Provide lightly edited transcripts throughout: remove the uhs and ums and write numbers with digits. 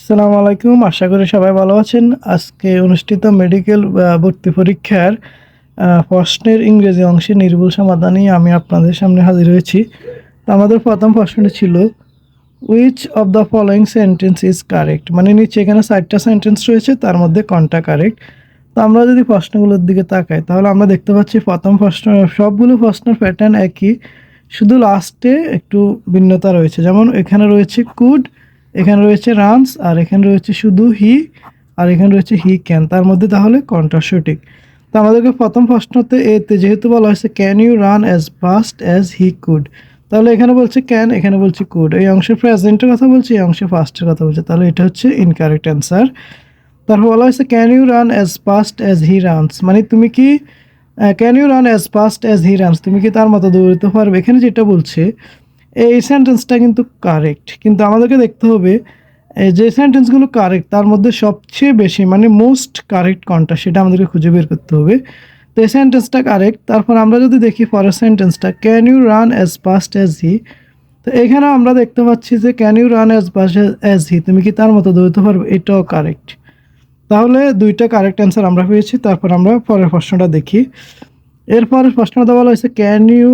আসসালামু আলাইকুম। আশা করি সবাই ভালো আছেন। আজকে অনুষ্ঠিত মেডিকেল ভর্তি পরীক্ষার প্রশ্নের ইংরেজি অংশে নির্ভুল সমাধান নিয়ে আমি আপনাদের সামনে হাজির হয়েছি। তো আমাদের প্রথম প্রশ্নটি ছিল which of the following sentence is correct, মানে নিচে এখানে 4টা সেন্টেন্স রয়েছে, তার মধ্যে কোনটা কারেক্ট। তো আমরা যদি প্রশ্নগুলোর দিকে তাকাই তাহলে আমরা দেখতে পাচ্ছি প্রথম প্রশ্ন, সবগুলো প্রশ্নের প্যাটার্ন একই, শুধু লাস্টে একটু ভিন্নতা রয়েছে। যেমন এখানে রয়েছে কুড, এখানে রয়েছে রানস, আর এখানে রয়েছে শুধু হি, আর এখানে রয়েছে হি ক্যান। তার মধ্যে তাহলে কোনটা সঠিক? তো আমাদেরকে প্রথম প্রশ্নতে এতে যেহেতু বলা হয়েছে can you run as fast as he could, তাহলে এখানে বলছে ক্যান, এখানে বলছে কুড। এই অংশে প্রেজেন্টের কথা বলছে, এই অংশে ফাস্টের কথা বলছে, তাহলে এটা হচ্ছে ইনকারেক্ট অ্যান্সার। তারপর বলা হয়েছে can you run as fast as he runs, মানে তুমি কি can you run as fast as he runs, তুমি কি তার মতো দৌড়তে পারবে। এখানে যেটা বলছে এই সেন্টেন্সটা কিন্তু কারেক্ট, কিন্তু আমাদেরকে দেখতে হবে যে সেন্টেন্সগুলো কারেক্ট তার মধ্যে সবচেয়ে বেশি মানে মোস্ট কারেক্ট কোনটা, সেটা আমাদেরকে খুঁজে বের করতে হবে। তো এই সেন্টেন্সটা কারেক্ট। তারপর আমরা যদি দেখি পরের সেন্টেন্সটা can you run as fast as he, তো এখানে আমরা দেখতে পাচ্ছি যে can you run as fast as he, তুমি কি তার মতো দৌড়তে পারবে, এটাও কারেক্ট। তাহলে দুইটা কারেক্ট অ্যান্সার আমরা পেয়েছি। তারপর আমরা পরের প্রশ্নটা দেখি। এরপর প্রশ্নটা বলা হয়েছে ক্যান ইউ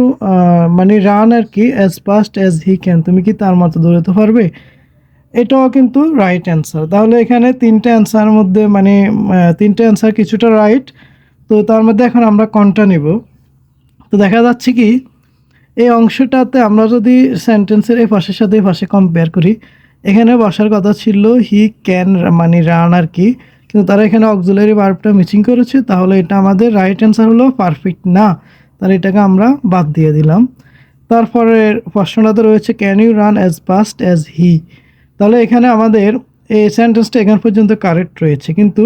মানে রান আর কি as fast as he can, তুমি কি তার মতো দৌড়াতে পারবে, এটাও কিন্তু রাইট অ্যান্সার। তাহলে এখানে তিনটে অ্যান্সার মধ্যে মানে তিনটে অ্যান্সার কিছুটা রাইট। তো তার মধ্যে এখন আমরা কোনটা নেব। তো দেখা যাচ্ছে কি এই অংশটাতে আমরা যদি সেন্টেন্সের এই পাশের সাথে এই পাশে কম্পেয়ার করি, এখানে বসার কথা ছিল হি ক্যান মানে রান আর কি, কিন্তু তারা এখানে অক্সিলারি ভার্বটা মিসিং করেছে, তাহলে এটা আমাদের রাইট অ্যান্সার হলো পারফেক্ট না, তাহলে এটাকে আমরা বাদ দিয়ে দিলাম। তারপরে প্রশ্নটাতে রয়েছে can you run as fast as he, তাহলে এখানে আমাদের এই সেন্টেন্সটা এখান পর্যন্ত কারেক্ট রয়েছে, কিন্তু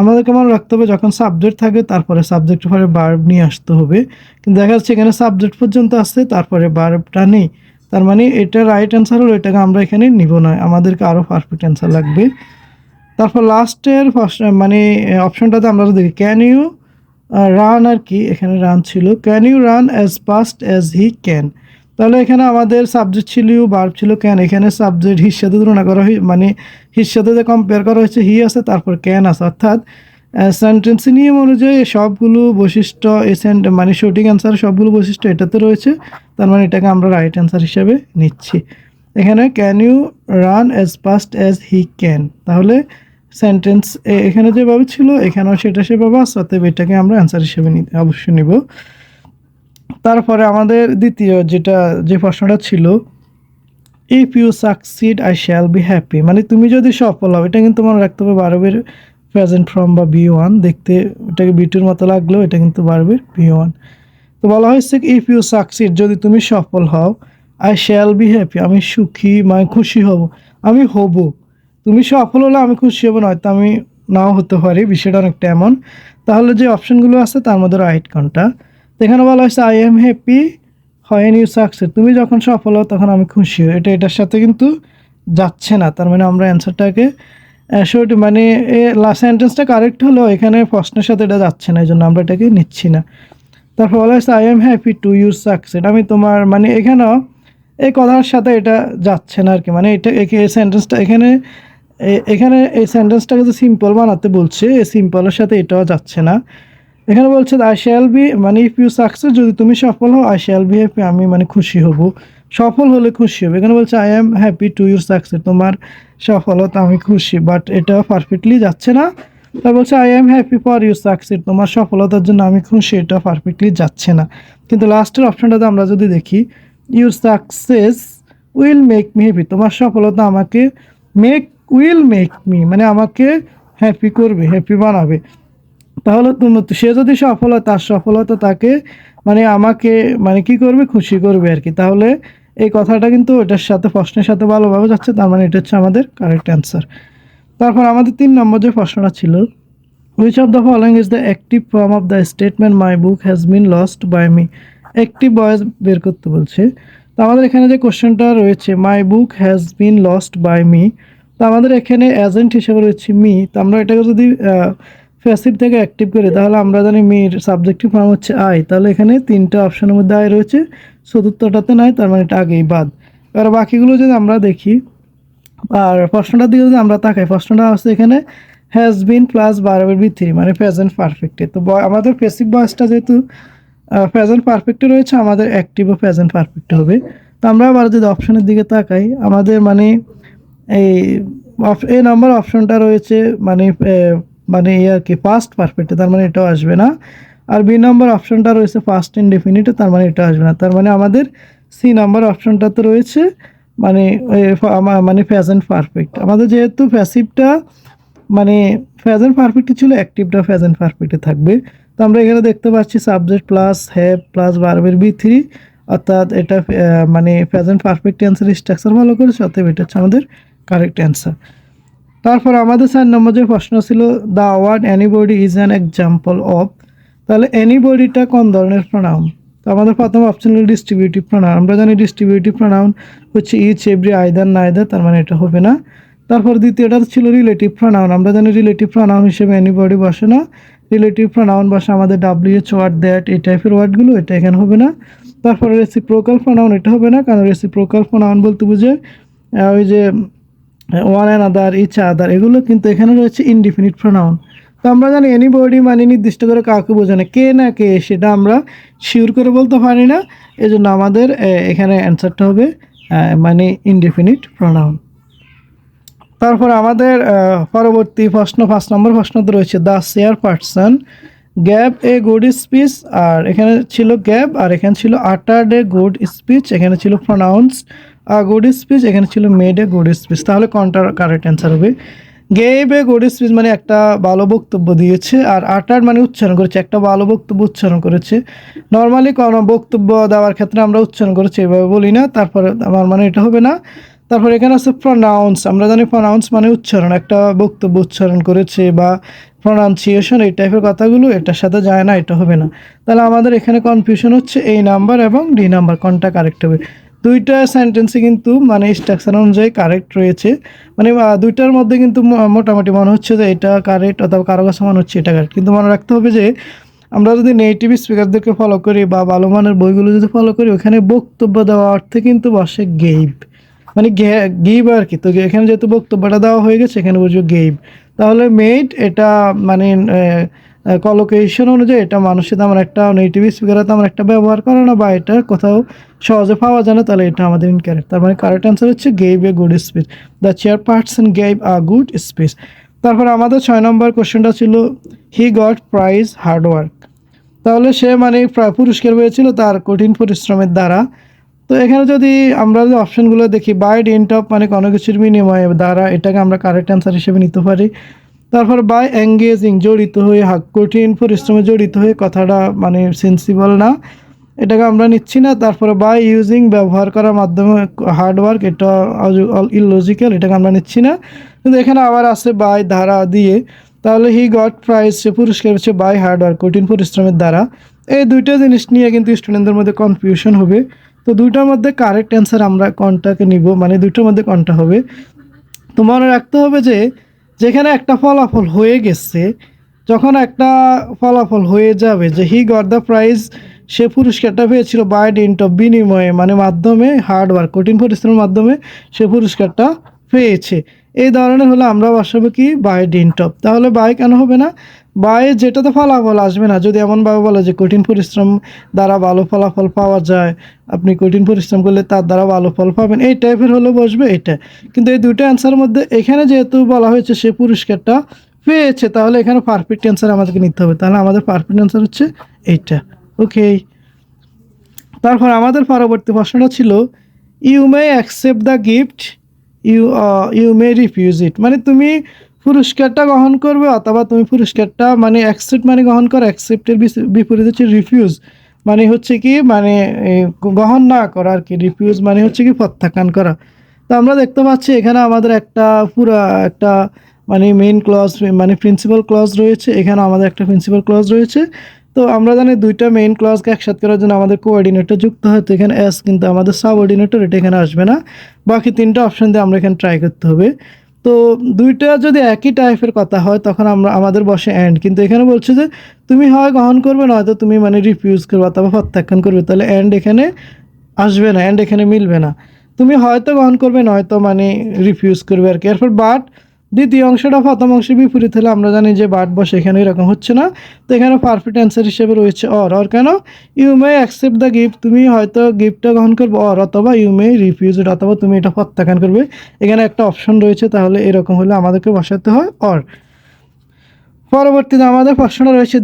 আমাদেরকে মনে রাখতে হবে যখন সাবজেক্ট থাকে তারপরে সাবজেক্টের পরে ভার্ব নিয়ে আসতে হবে, কিন্তু দেখা যাচ্ছে এখানে সাবজেক্ট পর্যন্ত আসছে তারপরে ভার্বটা নেই, তার মানে এটা রাইট অ্যান্সার হলো, এটাকে আমরা এখানে নিব না, আমাদেরকে আরও পারফেক্ট অ্যান্সার লাগবে। তারপর লাস্টের ফার্স্ট মানে অপশনটাতে আমরা দেখি ক্যান ইউ রান আর কি, এখানে রান ছিল, can you run as fast as he can, তাহলে এখানে আমাদের সাবজেক্ট ছিল ইউ, ভার্ব ছিল ক্যান, এখানে সাবজেক্ট হির সাথে তুলনা করা হয় মানে হির সাথে যে কম্পেয়ার করা হয়েছে হি আছে তারপর ক্যান আছে, অর্থাৎ সেন্টেন্স নিয়ম অনুযায়ী সবগুলো বৈশিষ্ট্য এই মানে সঠিক অ্যান্সার সবগুলো বৈশিষ্ট্য এটাতে রয়েছে, তার মানে এটাকে আমরা রাইট অ্যান্সার হিসেবে নিচ্ছি। এখানে can you run as fast as he can, তাহলে সেন্টেন্স এখানে যেভাবে ছিল এখানেও সেটা সেভাবে আছে, অতএব এটাকে আমরা অ্যান্সার হিসেবে অবশ্যই নিব। তারপরে আমাদের দ্বিতীয় যে প্রশ্নটা ছিল if you succeed I shall be happy, মানে তুমি যদি সফল হও, এটা কিন্তু মনে রাখতে হবে ভার্বের প্রেজেন্ট ফর্ম বা বি ওয়ান, দেখতে এটাকে বিটুর মতো লাগলেও এটা কিন্তু ভার্বের বি ওয়ান। তো বলা হয়েছে ইফ ইউ সাকসিড, যদি তুমি সফল হও, আই শ্যাল বি হ্যাপি, আমি সুখী মানে খুশি হব, আমি হব, তুমি সফল হলে আমি খুশি হব, নয়তো আমি নাও হতে পারি, বিষয়টা অনেকটা এমন। তাহলে যে অপশনগুলো আছে তার মধ্যে রাইট কোনটা, তো এখানে বলা হয়েছে আই এম হ্যাপি হয় নিউ সাকসেস, তুমি যখন সফল হও তখন আমি খুশি হই, এটা এটার সাথে কিন্তু যাচ্ছে না, তার মানে আমরা অ্যান্সারটাকে সঠিক মানে সেন্টেন্সটা কারেক্ট হলো, এখানে প্রশ্নের সাথে এটা যাচ্ছে না, এই জন্য আমরা এটাকে নিচ্ছি না। তারপর বলা হয়েছে I am happy to you success, আমি তোমার মানে এখানেও এই কথার সাথে এটা যাচ্ছে না আর কি, মানে এটা এই সেন্টেন্সটা এখানে এখানে এই সেন্টেন্সটাকে যে সিম্পল বানাতে বলছে, এই সিম্পলের সাথে এটাও যাচ্ছে না। এখানে বলছে আই শ্যাল বি মানে ইফ ইউ সাকসেস, যদি তুমি সফল হও, আই শ্যাল বি হ্যাপি, আমি মানে খুশি হব, সফল হলে খুশি হবে। এখানে বলছে I am happy to your success, তোমার সফলতা আমি খুশি, বাট এটা পারফেক্টলি যাচ্ছে না। তার বলছে I am happy for your success, তোমার সফলতার জন্য আমি খুশি, এটা পারফেক্টলি যাচ্ছে না। কিন্তু লাস্টের অপশনটাতে আমরা যদি দেখি your success will make me happy, তোমার সফলতা আমাকে উইল মেক মি মানে আমাকে হ্যাপি করবে, হ্যাপি বানাবে। তাহলে সে যদি সফল হয় তার সফলতা তাকে মানে আমাকে মানে কি করবে, খুশি করবে আর কি। তাহলে এই কথাটা কিন্তু এটার সাথে প্রশ্নের সাথে ভালোভাবে যাচ্ছে, তার মানে এটা হচ্ছে আমাদের কারেক্ট অ্যান্সার। তারপর আমাদের 3 নম্বর যে প্রশ্নটা ছিল which of the following is the active form of the statement my book has been lost by me, active voice বের করতে বলছে। তো আমাদের এখানে যে কোশ্চেনটা রয়েছে my book has been lost by me, তো আমাদের এখানে এজেন্ট হিসেবে রয়েছে মি, তো আমরা এটাকে যদি প্যাসিভ থেকে অ্যাক্টিভ করি তাহলে আমরা জানি মির সাবজেক্টিভ ফর্ম হচ্ছে আই, তাহলে এখানে 3টা অপশনের মধ্যে আই রয়েছে, চতুর্থটাতে নাই, তার মানে এটা আগেই বাদ। এবার বাকিগুলো যদি আমরা দেখি আর প্রশ্নটার দিকে যদি আমরা তাকাই, প্রশ্নটা আছে এখানে হ্যাজ বিন প্লাস ভার্বের বি থ্রি মানে প্রেজেন্ট পারফেক্টে। তো আমাদের প্যাসিভ ভয়েসটা যেহেতু প্রেজেন্ট পারফেক্টে রয়েছে, আমাদের অ্যাক্টিভ ও প্রেজেন্ট পারফেক্ট হবে। তো আমরা আবার যদি অপশনের দিকে তাকাই, আমাদের মানে এই এ নাম্বার অপশনটা রয়েছে মানে মানে আর কি ফার্স্ট পারফেক্টে, তার মানে এটাও আসবে না। আর বি নাম্বার অপশনটা রয়েছে ফার্স্ট ইনডেফিনিটে, তার মানে এটা আসবে না। তার মানে আমাদের সি নাম্বার অপশনটাতে রয়েছে মানে মানে প্রেজেন্ট পারফেক্ট। আমাদের যেহেতু প্যাসিভটা মানে প্রেজেন্ট পারফেক্টে ছিল, অ্যাক্টিভটা প্রেজেন্ট পারফেক্টে থাকবে। তো আমরা এখানে দেখতে পাচ্ছি সাবজেক্ট প্লাস হ্যাভ প্লাস ভার্বের বি থ্রি, অর্থাৎ এটা মানে প্রেজেন্ট পারফেক্ট অ্যান্সার স্ট্রাকচার ভালো করেছে, অতএব এটা হচ্ছে আমাদের কারেক্ট অ্যান্সার। তারপর আমাদের 4 নম্বর যে প্রশ্ন ছিল, the word anybody is an example of. তাহলে এনিবডিটা কোন ধরনের প্রোনাউন? তো আমাদের প্রথম অপশন হলো ডিস্ট্রিবিউটিভ প্রোনাউন। আমরা জানি ডিস্ট্রিবিউটিভ প্রোনাউন হচ্ছে ইচ, এভরি, আইদার, নাইদার, তার মানে এটা হবে না। তারপর দ্বিতীয়টা ছিল রিলেটিভ প্রোনাউন। আমরা জানি রিলেটিভ প্রোনাউন হিসেবে এনিবডি বসে না, রিলেটিভ প্রোনাউন বসে আমাদের ডাব্লিউএইচ, ওয়াট, দ্যাট, এই টাইপের ওয়ার্ডগুলো, এটা এখানে হবে না। তারপরে রেসিপ্রোকাল প্রোনাউন, এটা হবে না, কারণ রেসিপ্রোকাল প্রোনাউন বলতে বুঝে ওই যে ওয়ান অ্যানাদার, ইচ আদার, এগুলো কিন্তু এখানে রয়েছে ইনডিফিনিট প্রোনাউন। তো আমরা জানি এনিবডি মানে নির্দিষ্ট করে কাউকে বোঝানো, কে না কে সেটা আমরা শিওর করে বলতে পারি না, এজন্য আমাদের এখানে অ্যান্সারটা হবে মানে ইনডিফিনিট প্রোনাউন। তারপর আমাদের পরবর্তী প্রশ্ন 5 নম্বর প্রশ্নতে রয়েছে the chairperson gave a good speech. আর এখানে ছিল গ্যাব, আর এখানে ছিল আটার্ড এ গুড স্পিচ, এখানে ছিল প্রোনাউন্স গুড স্পিচ, এখানে ছিল মেড এ গুড স্পিচ। তাহলে কোনটা কারেক্ট অ্যান্সার হবে? গেভ এ গুড স্পিচ মানে একটা ভালো বক্তব্য দিয়েছে, আর আটার মানে উচ্চারণ করেছে, একটা ভালো বক্তব্য উচ্চারণ করেছে। নর্মালি কোনো বক্তব্য দেওয়ার ক্ষেত্রে আমরা উচ্চারণ করেছি, এভাবে বলি না, তারপরে আমার মানে এটা হবে না। তারপর এখানে আছে প্রনাউন্স। আমরা জানি প্রনাউন্স মানে উচ্চারণ, একটা বক্তব্য উচ্চারণ করেছে বা প্রনাউন্সিয়েশন, এই টাইপের কথাগুলো এটার সাথে যায় না, এটা হবে না। তাহলে আমাদের এখানে কনফিউশন হচ্ছে এই নাম্বার এবং ডি নাম্বার, কোনটা কারেক্ট হবে। দুইটা সেন্টেন্সে কিন্তু মানে স্ট্রাকচার অনুযায়ী কারেক্ট রয়েছে, মানে দুইটার মধ্যে কিন্তু মোটামুটি মনে হচ্ছে যে এটা কারেক্ট, অথবা কারো কাছে মনে হচ্ছে এটা কারেক্ট। কিন্তু মনে রাখতে হবে যে আমরা যদি নেটিভ স্পিকারদেরকে ফলো করি বা ভালো মানের বইগুলো যদি ফলো করি, ওখানে বক্তব্য দেওয়া অর্থে কিন্তু বসে গেইব, মানে গিভ আর কি। তো এখানে যেহেতু বক্তব্যটা দেওয়া হয়ে গেছে, এখানে বুঝবো গেইব। তাহলে মেড এটা মানে কলোকেশন অনুযায়ী এটা মানুষের তেমন একটা, নেটিভ স্পিকারে তেমন একটা ব্যবহার করে না, বা এটা কোথাও সহজে পাওয়া যায় না, তাহলে এটা আমাদের ইনকারেক্ট। তার মানে কারেক্ট অ্যান্সার হচ্ছে গেইভ এ good speech, the chairperson গেইভ a good speech. তারপর আমাদের 6 নম্বর কোশ্চেনটা ছিল he got prize hard work. তাহলে সে মানে পুরস্কার পেয়েছিল তার কঠিন পরিশ্রমের দ্বারা। তো এখানে যদি আমরা যে অপশনগুলো দেখি, বাই ডিন্ট অফ মানে কোনো কিছুর বিনিময়ে দ্বারা, এটাকে আমরা কারেক্ট অ্যান্সার হিসেবে নিতে পারি। তারপর বাই এঙ্গেজিং জড়িত হয়ে, কঠিন পরিশ্রমে জড়িত হয়ে, কথাটা মানে সেন্সিবল না, এটাকে আমরা নিচ্ছি না। তারপরে বাই ইউজিং ব্যবহার করার মাধ্যমে হার্ডওয়ার্ক, এটা ইললজিক্যাল, এটাকে আমরা নিচ্ছি না। কিন্তু এখানে আবার আছে বাই ধারা দিয়ে, তাহলে হি গট প্রাইজ সে পুরস্কার পেয়েছে বাই হার্ডওয়ার্ক কঠিন পরিশ্রমের দ্বারা। এই দুইটা জিনিস নিয়ে কিন্তু স্টুডেন্টদের মধ্যে কনফিউশন হবে। তো দুইটার মধ্যে কারেক্ট অ্যান্সার আমরা কোনটাকে নিব, মানে দুইটার মধ্যে কোনটা হবে। তো মনে রাখতে হবে যে যেখানে একটা ফলাফল হয়ে গেছে, যখন একটা ফলাফল হয়ে যাবে যে হি গট দ্য প্রাইজ সে পুরস্কারটা পেয়েছিল বাই ডিন্ট অফ বিনিময়ে মানে মাধ্যমে, হার্ডওয়ার্ক কঠিন পরিশ্রমের মাধ্যমে সে পুরস্কারটা পেয়েছে, এই ধরনের হলে আমরা বসাবো কি বাই ডিন্ট অফ। তাহলে বাই কেন হবে না? বাই যেটাতে ফলাফল আসবে না, যদি এমনভাবে বলে যে কঠিন পরিশ্রম দ্বারা ভালো ফলাফল পাওয়া যায়, আপনি কঠিন পরিশ্রম করলে তার দ্বারা ভালো ফল পাবেন, এই টাইপের হলে বসবে এটা। কিন্তু এই দুইটা অ্যান্সারের মধ্যে এখানে যেহেতু বলা হয়েছে সে পুরস্কারটা পেয়েছে, তাহলে এখানে পারফেক্ট অ্যান্সার আমাদেরকে নিতে হবে। তাহলে আমাদের পারফেক্ট অ্যান্সার হচ্ছে এইটা। ওকে। তারপর আমাদের পরবর্তী প্রশ্নটা ছিল you may accept the gift, you may refuse it. মানে তুমি পুরস্কারটা গ্রহণ করবে, অথবা তুমি পুরস্কারটা মানে অ্যাকসেপ্ট মানে গ্রহণ করো, অ্যাকসেপ্টের বিপরীত হচ্ছে রিফিউজ, মানে হচ্ছে কি মানে গ্রহণ না করা আর কি। রিফিউজ মানে হচ্ছে কি প্রত্যাখ্যান করা। তো আমরা দেখতে পাচ্ছি এখানে আমাদের একটা পুরো একটা মানে মেইন ক্লজ মানে প্রিন্সিপাল ক্লজ রয়েছে, এখানে আমাদের একটা প্রিন্সিপাল ক্লজ রয়েছে। তো আমরা জানি দুইটা মেইন ক্লজকে একসাথে করার জন্য আমাদের কোঅর্ডিনেটর যুক্ত হয়, তো এখানে এস কিন্তু আমাদের সাবঅর্ডিনেটর, এটা এখানে আসবে না। বাকি তিনটা অপশন দিয়ে আমরা এখানে ট্রাই করতে হবে। তো দুইটা যদি একই টাইপের কথা হয় তখন আমরা আমাদের বসে অ্যান্ড, কিন্তু এখানে বলছে যে তুমি হয় গ্রহণ করবে, নয়তো তুমি মানে রিফিউজ করবে অথবা প্রত্যাখ্যান করবে, তাহলে অ্যান্ড এখানে আসবে না, অ্যান্ড এখানে মিলবে না। তুমি হয়তো গ্রহণ করবে, নয়তো মানে রিফিউজ করবে আর কি। এরপর বাট দ্বিতীয় অংশটা প্রথম অংশের বিপরীত হলে আমরা জানি যে বাট বসে, এখানে এরকম হচ্ছে না। তো এখানে পারফেক্ট অ্যান্সার হিসেবে রয়েছে অর কেন? You may accept the gift, তুমি হয়তো গিফটটা গ্রহণ করবে, অর অথবা ইউ মে রিফিউজ ইট, অথবা তুমি এটা প্রত্যাখ্যান করবে। এখানে একটা অপশন রয়েছে, তাহলে এরকম হলে আমাদেরকে বসাতে হয় অর। পরবর্তীতে আমাদের প্রশ্নটা রয়েছে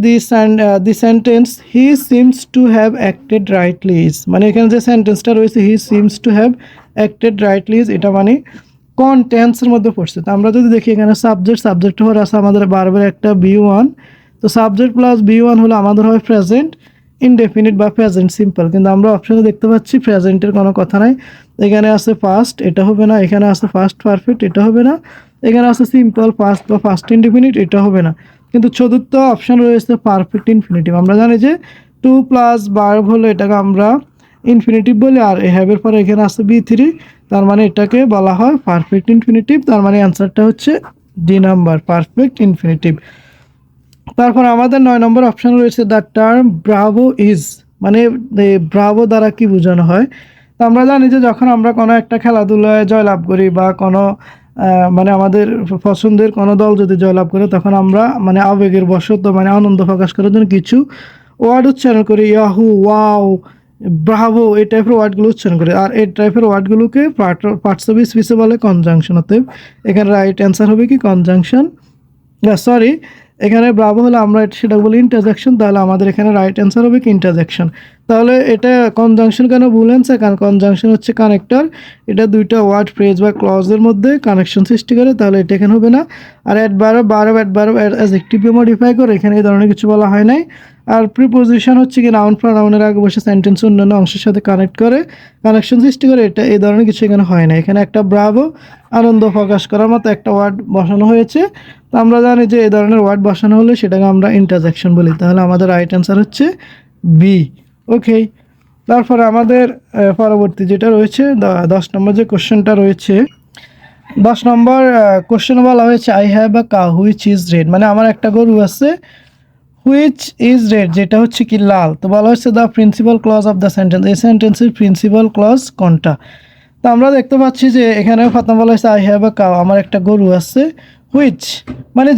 the sentence he seems to have acted rightly is, মানে এখানে যে সেন্টেন্সটা রয়েছে he seems to have acted rightly is, এটা মানে কোন টেন্সের মধ্যে পড়ছে? তো আমরা যদি দেখি এখানে সাবজেক্ট হওয়ার আছে আমাদের বারবার একটা বি1। তো সাবজেক্ট প্লাস বি1 হলো আমাদের হয় প্রেজেন্ট ইনডেফিনিট বা প্রেজেন্ট সিম্পল, কিন্তু আমরা অপশনে দেখতে পাচ্ছি প্রেজেন্টের কোনো কথা নাই। এখানে আছে ফার্স্ট, এটা হবে না। এখানে আছে ফার্স্ট পারফেক্ট, এটা হবে না। এখানে আছে সিম্পল পাস্ট বা ফার্স্ট ইনডেফিনিট, এটা হবে না। কিন্তু চতুর্থ অপশন রয়েছে পারফেক্ট ইনফিনিটিভ। আমরা জানি যে টু প্লাস ভার্ব হলো এটাকে আমরা ইনফিনিটিভ বলি, আর হ্যাভের পরে এখানে আছে বি3, তার মানে এটাকে বলা হয় পারফেক্ট ইনফিনিটিভ। তার মানে অ্যান্সারটা হচ্ছে ডি নাম্বার, পারফেক্ট ইনফিনিটিভ। তারপর আমাদের 9 নম্বর অপশন রয়েছে দ্য টার্ম ব্রাভো ইজ, মানে ব্রাভো দ্বারা কি বোঝানো হয়? তো আমরা জানি যে যখন আমরা কোনো একটা খেলাধুলায় জয়লাভ করি বা কোনো মানে আমাদের পছন্দের কোনো দল যদি জয়লাভ করে, তখন আমরা মানে আবেগের বশত মানে আনন্দ প্রকাশ করার জন্য কিছু ওয়ার্ড উচ্চারণ করি, ইয়াহু, ওয়াও, ব্রাভো, এই টাইপের ওয়ার্ডগুলো উচ্চারণ করি। আর এই টাইপের ওয়ার্ডগুলোকে পার্টস অফ স্পিচে বলে কনজাংশন। অতএব এখানে রাইট অ্যান্সার হবে কি কনজাংশন। সরি, এখানে ব্রাভো হলে আমরা সেটা বলি ইন্টারজেকশন, তাহলে আমাদের এখানে রাইট অ্যান্সার হবে কি ইন্টারজেকশন। তাহলে এটা কনজাংশন কেন ভুল অ্যান্সার? কারণ কনজাংশন হচ্ছে কানেক্টর, এটা দুইটা ওয়ার্ড ফ্রেজ বা ক্লজের মধ্যে কানেকশন সৃষ্টি করে, তাহলে এটা এখানে হবে না। আর অ্যাডভার্ব অ্যাডজেক্টিভে মডিফাই করে, এখানে এই ধরনের কিছু বলা হয় নাই। আর প্রিপোজিশন হচ্ছে কি নাউন প্রোনাউনের আগে বসে সেন্টেন্স অন্যান্য অংশের সাথে কানেক্ট করে কানেকশন সৃষ্টি করে, এটা এই ধরনের কিছু এখানে হয় না। এখানে একটা ব্রাভো আনন্দ প্রকাশ করার মতো একটা ওয়ার্ড বসানো হয়েছে। তো আমরা জানি যে এই ধরনের ওয়ার্ড বসানো হলে সেটাকে আমরা ইন্টারজেকশন বলি, তাহলে আমাদের রাইট অ্যান্সার হচ্ছে বি। ওকে, তারপরে আমাদের পরবর্তী যেটা রয়েছে 10 নম্বর যে কোশ্চেনটা রয়েছে, 10 নম্বর কোশ্চেনে বলা হয়েছে I have a cow which is red, মানে আমার একটা গরু আছে হুইচ ইজ রেড, যেটা হচ্ছে কি লাল। তো বলা হচ্ছে the principal clause of the sentence, এই সেন্টেন্সের প্রিন্সিপাল ক্লজ কোনটা? তো আমরা দেখতে পাচ্ছি যে এখানে প্রথম বলা হয়েছে আই হ্যাভ আ কাউ, আমার একটা গরু আছে। হুইচ মানে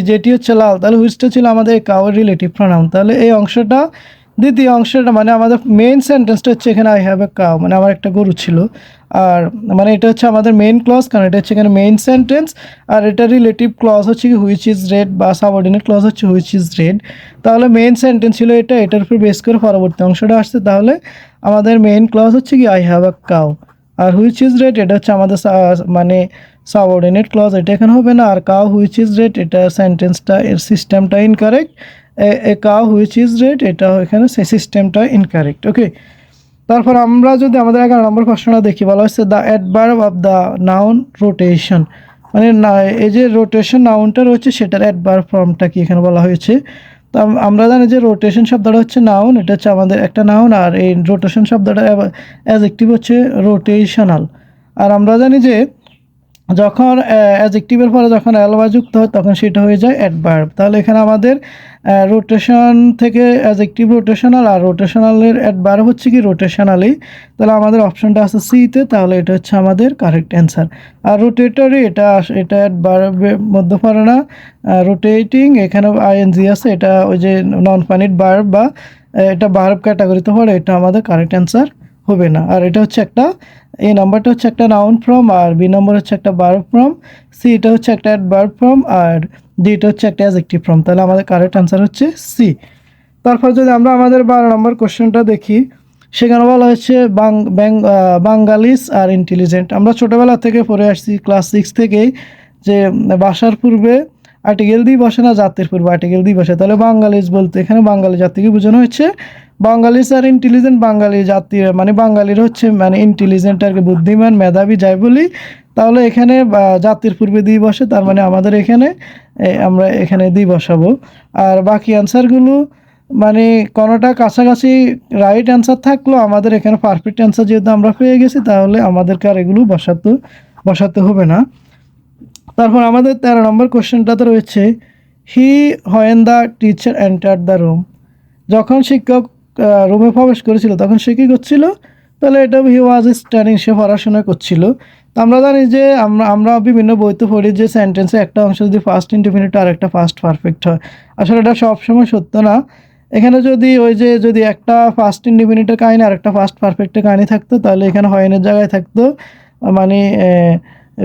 যেটি হচ্ছে লাল, তাহলে হুইচটা ছিল আমাদের কাউয়ের রিলেটিভ প্রোনাউন। তাহলে এই অংশটা, দ্বিতীয় অংশটা মানে আমাদের মেইন সেন্টেন্সটা হচ্ছে এখানে আই হ্যাভ এ কাউ, মানে আমার একটা গরু ছিল। আর মানে এটা হচ্ছে আমাদের মেইন ক্লজ, কারণ এটা হচ্ছে এখানে মেইন সেন্টেন্স। আর এটা রিলেটিভ ক্লজ হচ্ছে কি হুইচ ইজ রেড, বা সাবঅর্ডিনেট ক্লজ হচ্ছে হুইচ ইজ রেড। তাহলে মেইন সেন্টেন্স ছিল এটা, এটার উপর বেস করে পরবর্তী অংশটা আসছে। তাহলে আমাদের মেইন ক্লজ হচ্ছে কি আই হ্যাভ আ কাউ। আর হুইচ ইজ রেড এটা হচ্ছে আমাদের মানে সাবঅর্ডিনেট ক্লজ, এটা এখানে হবে না। আর কাউ হুইচ ইজ রেড, এটা সেন্টেন্সটা এর সিস্টেমটা incorrect. A cow which is red, এটা এখানে সেই সিস্টেমটা ইনকারেক্ট। ওকে, তারপর আমরা যদি আমাদের 11 নম্বর প্রশ্নটা দেখি, বলা হচ্ছে the adverb of the noun rotation, মানে এই যে রোটেশন নাউনটা রয়েছে সেটার অ্যাডভার্ব ফর্মটা কি এখানে বলা হয়েছে। তো আমরা জানি যে রোটেশন শব্দটা হচ্ছে নাউন, এটা হচ্ছে আমাদের একটা নাউন। আর এই রোটেশন শব্দটা অ্যাডজেক্টিভ হচ্ছে রোটেশনাল। আর আমরা জানি যে যখন অ্যাডজেক্টিভের পরে যখন অ্যালবা যুক্ত হয় তখন সেটা হয়ে যায় অ্যাডভার্ব। তাহলে এখানে আমাদের রোটেশন থেকে অ্যাডজেক্টিভ রোটেশনাল, আর রোটেশনালের অ্যাডভার্ব হচ্ছে কি রোটেশনালি। তাহলে আমাদের অপশনটা আছে সিতে, তাহলে এটা হচ্ছে আমাদের কারেক্ট অ্যান্সার। আর রোটেটরি এটা অ্যাডভার্বের মধ্যে পড়ে না। রোটেটিং এখানে আইএনজি আছে, এটা ওই যে নন ফাইনাইট ভার্ব বা এটা ভার্ব ক্যাটাগরিতে পড়ে, এটা আমাদের কারেক্ট অ্যান্সার হবে না। আর এটা হচ্ছে একটা, এই নাম্বারটা হচ্ছে একটা নাউন ফর্ম, আর বি নম্বর হচ্ছে একটা ভার্ব ফর্ম, সি এটা হচ্ছে একটা অ্যাডভার্ব ফর্ম, আর ডি এটা হচ্ছে একটা অ্যাডজেক্টিভ ফর্ম। তাহলে আমাদের কারেক্ট আনসার হচ্ছে সি। তারপর যদি আমরা আমাদের 12 নম্বর কোশ্চেনটা দেখি, সেখানে বলা হচ্ছে বাঙ্গালিস আর ইন্টেলিজেন্ট। আমরা ছোটোবেলা থেকে পড়ে আসছি ক্লাস 6 থেকেই যে ভাষার পূর্বে আর্টিকেল দিয়ে বসে না, জাতির পূর্বে আর্টিকেল দিয়ে বসে। তাহলে বাঙ্গালিস বলতে এখানে বাঙালি জাতিকে বোঝানো হচ্ছে। বাঙ্গালিস আর ইন্টেলিজেন্ট, বাঙালি জাতি মানে বাঙালির হচ্ছে মানে ইন্টেলিজেন্ট আর কি, বুদ্ধিমান মেধাবী যাই বলি। তাহলে এখানে জাতির পূর্বে দিয়ে বসে, তার মানে আমাদের এখানে আমরা এখানে দিয়ে বসাবো। আর বাকি অ্যান্সারগুলো মানে কোনোটা কাছাকাছি রাইট অ্যান্সার থাকলেও আমাদের এখানে পারফেক্ট অ্যান্সার যেহেতু আমরা পেয়ে গেছি, তাহলে আমাদেরকে আর এগুলো বসাতে হবে না। তারপর আমাদের 13 নম্বর কোশ্চেনটাতে রয়েছে হি when the teacher enter the room, যখন শিক্ষক রুমে প্রবেশ করেছিল তখন সে কী করছিল? তাহলে এটা হি ওয়াজ স্টাডিং, সে পড়াশোনা করছিল। তো আমরা জানি যে আমরা বিভিন্ন বইতে পড়ি যে সেন্টেন্সে একটা অংশ যদি ফার্স্ট ইনডিফিনিট আর একটা ফার্স্ট পারফেক্ট হয়, আসলে এটা সবসময় সত্য না। এখানে যদি ওই যে যদি একটা ফার্স্ট ইনডিফিনিটের কাহিনী আর একটা ফার্স্ট পারফেক্টের কাহিনী থাকতো, তাহলে এখানে হয়নের জায়গায় থাকতো মানে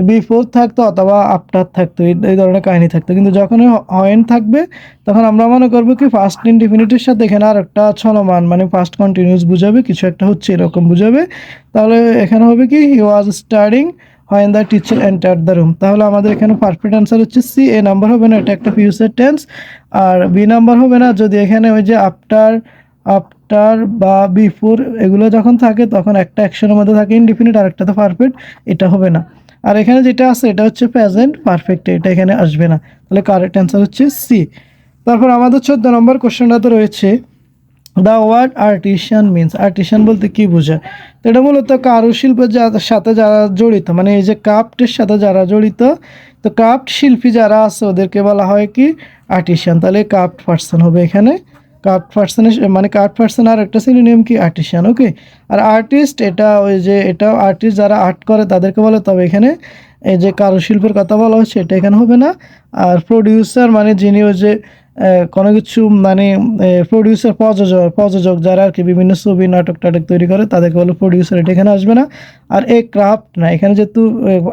বিফোর থাকতো অথবা আফটার থাকতো, এই ধরনের কাহিনী থাকতো। কিন্তু যখন হয়েন থাকবে তখন আমরা মনে করবো কি ফার্স্ট ইনডিফিনিটের সাথে এখানে আর একটা চলমান মানে ফার্স্ট কন্টিনিউয়াস বুঝাবে, কিছু একটা হচ্ছে এরকম বুঝাবে। তাহলে এখানে হবে কি he was studying when the teacher enter the room. তাহলে আমাদের এখানে পারফেক্ট অ্যান্সার হচ্ছে সি। এ নাম্বার হবে না, এটা একটা ফিউচার টেন্স। আর বি নাম্বার হবে না, যদি এখানে ওই যে আফটার আফটার বা বিফোর এগুলো যখন থাকে তখন একটা অ্যাকশনের মধ্যে থাকে ইনডিফিনিট আর একটা তো পারফেক্ট, এটা হবে না। আর এখানে যেটা আছে এটা হচ্ছে প্রেজেন্ট পারফেক্ট, এটা এখানে আসবে না। তাহলে কারেক্ট অ্যান্সার হচ্ছে সি। তারপর আমাদের 14 নম্বর কোশ্চেনটাতে রয়েছে the word artisan means. Artisan বলতে কি বোঝায়? তো এটা মূলত কারুশিল্পের সাথে যারা জড়িত, মানে এই যে ক্রাফটের সাথে যারা জড়িত, তো ক্রাফট শিল্পী যারা আছে ওদেরকে বলা হয় কি আর্টিশিয়ান। তাহলে ক্রাফট পার্সন হবে এখানে। ক্রাফট পার্সনের মানে ক্রাফট পার্সন আর একটা সিনোনিম কি আর্টিশিয়ান। ওকে। আর আর্টিস্ট এটা ওই যে এটা আর্টিস্ট যারা আর্ট করে তাদেরকে বলে। তবে এখানে এই যে কারুশিল্পের কথা বলা হচ্ছে এটা এখানে হবে না। আর প্রডিউসার মানে যিনি ওই যে কোনো কিছু মানে প্রডিউসার প্রযোজক যারা আর কি বিভিন্ন ছবি নাটক টাটক তৈরি করে তাদেরকে বলে প্রডিউসার, এটা এখানে আসবে না। আর এ ক্রাফট না, এখানে যেহেতু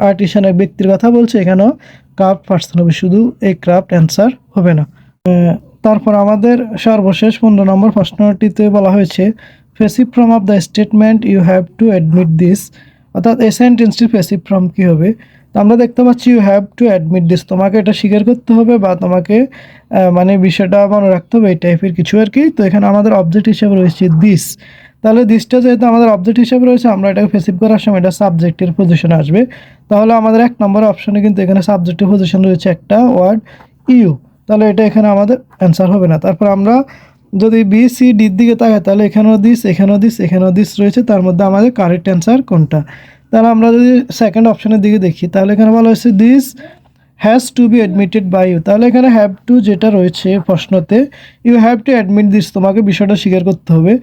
আর্টিশিয়ান এক ব্যক্তির কথা বলছে এখানেও ক্রাফট পার্সন হবে, শুধু এ ক্রাফট অ্যান্সার হবে না। তারপর আমাদের সর্বশেষ 15 নম্বর প্রশ্নটিতে বলা হয়েছে passive form of the statement you have to admit this, অর্থাৎ এই সেন্টেন্সটি প্যাসিভ ফর্ম কী হবে? তো আমরা দেখতে পাচ্ছি you have to admit this, তোমাকে এটা স্বীকার করতে হবে বা তোমাকে মানে বিষয়টা মনে রাখতে হবে, এই টাইপের কিছু আর কি। তো এখানে আমাদের অবজেক্ট হিসেবে রয়েছে দিস। তাহলে দিসটা যেহেতু আমাদের অবজেক্ট হিসেবে রয়েছে, আমরা এটাকে প্যাসিভ করার সময় এটা সাবজেক্টের পজিশনে আসবে। তাহলে আমাদের 1 নম্বর অপশনে কিন্তু এখানে সাবজেক্টের পজিশন রয়েছে একটা ওয়ার্ড ইউ, তাহলে এটা এখানে আমাদের অ্যান্সার হবে না। তারপর আমরা যদি বি সি ডির দিকে তাকাই তাহলে এখানেও দিস, এখানেও দিস, এখানেও দিস রয়েছে, তার মধ্যে আমাদের কারেক্ট অ্যান্সার কোনটা? তাহলে আমরা যদি সেকেন্ড অপশনের দিকে দেখি তাহলে এখানে বলা হয়েছে this has to be admitted by you. তাহলে এখানে হ্যাভ টু যেটা রয়েছে প্রশ্নতে, you have to admit this, তোমাকে বিষয়টা স্বীকার করতে হবে।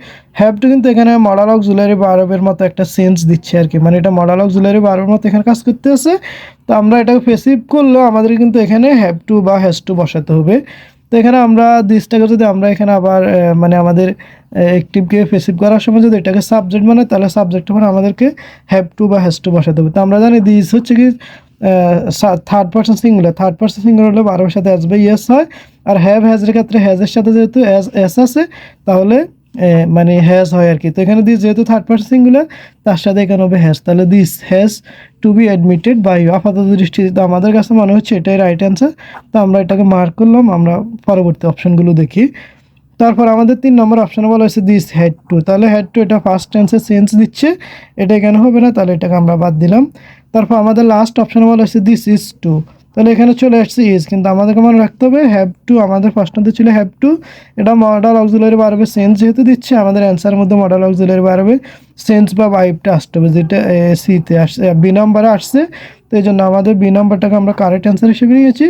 হ্যাভ টু কিন্তু এখানে মডাল অক্সিলারি ভার্বের মতো একটা সেন্স দিচ্ছে আর কি, মানে এটা মডাল অক্সিলারি ভার্বের মতো এখানে কাজ করতে আছে। তো আমরা এটাকে প্যাসিভ করলেও আমাদের কিন্তু এখানে হ্যাভ টু বা হ্যাজ টু বসাতে হবে। তো এখানে আমরা দিসটাকে যদি আমরা এখানে আবার মানে আমাদের অ্যাক্টিভকে প্যাসিভ করার সময় যদি এটাকে সাবজেক্ট মানে তাহলে সাবজেক্ট মানে আমাদেরকে হ্যাভ টু বা হ্যাজ টু বসাতে হবে। তো আমরা জানি দিস হচ্ছে কি third person singular, third person singular হলে ভার্বের সাথে অ্যাজ বা ইয়েস হয়। আর হ্যাভ হ্যাজের ক্ষেত্রে হ্যাজের সাথে যেহেতু এস আছে তাহলে মানে হ্যাজ হয় আর কি। তো এখানে দিস যেহেতু থার্ড পার্সন সিঙ্গুলার তার সাথে এখানে হবে হ্যাজ, তাহলে this has to be admitted by you. আপাতত দৃষ্টিতে আমাদের কাছে মনে হচ্ছে এটাই রাইট অ্যান্সার। তো আমরা এটাকে মার্ক করলাম। আমরা পরবর্তী অপশনগুলো দেখি। তারপর আমাদের 3 নম্বর অপশনে বলা হয়েছে দিস হ্যাড টু। তাহলে হ্যাড টু এটা ফার্স্ট টেন্সের সেন্স দিচ্ছে, এটা এখানে হবে না, তাহলে এটাকে আমরা বাদ দিলাম। তারপর আমাদের লাস্ট অপশনে বলা হয়েছে দিস ইজ টু। তাহলে এখানে চলে আসছে ইজ, কিন্তু আমাদেরকে মনে রাখতে হবে হ্যাভ টু, আমাদের প্রশ্নতে ছিল হ্যাভ টু, এটা মডাল অক্সিলারি ভার্বের সেন্স যেহেতু দিচ্ছে আমাদের অ্যান্সারের মধ্যে মডাল অক্সিলারি ভার্বের সেন্স বা ভাইবটা আসতে হবে, যেটা সিতে আসছে, বি নাম্বারে আসছে। তো এই জন্য আমাদের বি নাম্বারটাকে আমরা কারেক্ট অ্যান্সার হিসেবে নিয়েছি,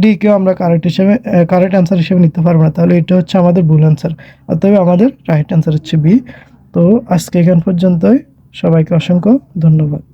ডিকেও আমরা কারেক্ট অ্যান্সার হিসেবে নিতে পারবো না, তাহলে এটা হচ্ছে আমাদের ভুল অ্যান্সার। অতএব আমাদের রাইট অ্যান্সার হচ্ছে বি। তো আজকে এখান পর্যন্তই, সবাইকে অসংখ্য ধন্যবাদ।